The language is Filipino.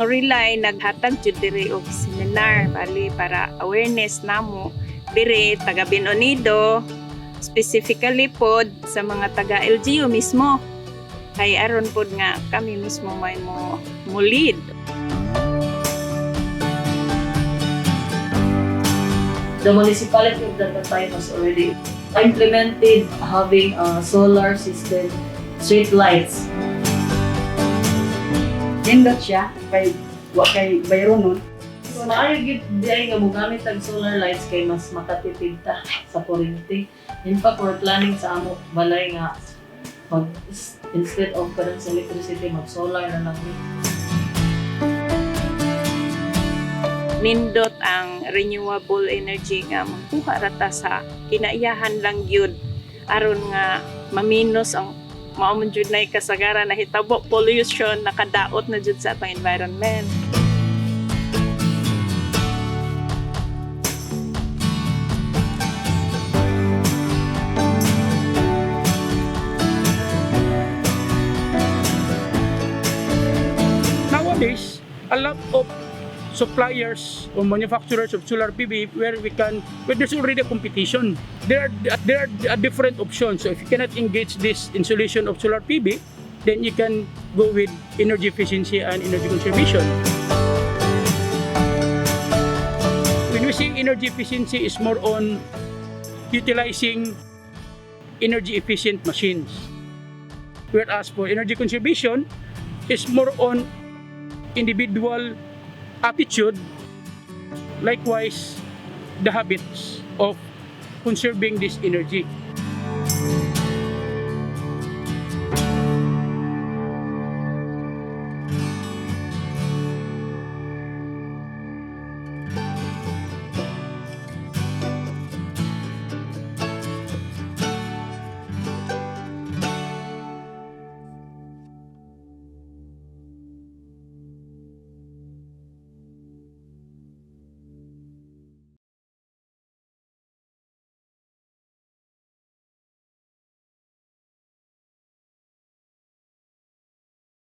Relay naghatag jud diri og seminar bali para awareness namo diri taga Binonido, specifically pod sa mga taga LGU mismo. Kay aron pod nga kami mismo may mo lead. The municipality of Dagatay has already implemented having a solar system, street lights. Nindot siya, kay bayro nun. Maayo gid diay nga mogamit tag solar lights kay mas makatipid ta sa kuryente. In fact, we're planning sa amo balay nga instead of karon sa electricity mag-solar na lang. Nindot ang renewable energy nga magkuha rata sa kinaiyahan lang gyud aron nga maminos ang maumon jud na kasagaran na hitabo pollution nakadaot na jud sa atong environment. Nowadays, a lot of suppliers or manufacturers of solar PV where there's already a competition. There are different options. So if you cannot engage this installation of solar PV, then you can go with energy efficiency and energy conservation. When we say energy efficiency, is more on utilizing energy efficient machines. Whereas for energy conservation, is more on individual attitude, likewise the habits of conserving this energy.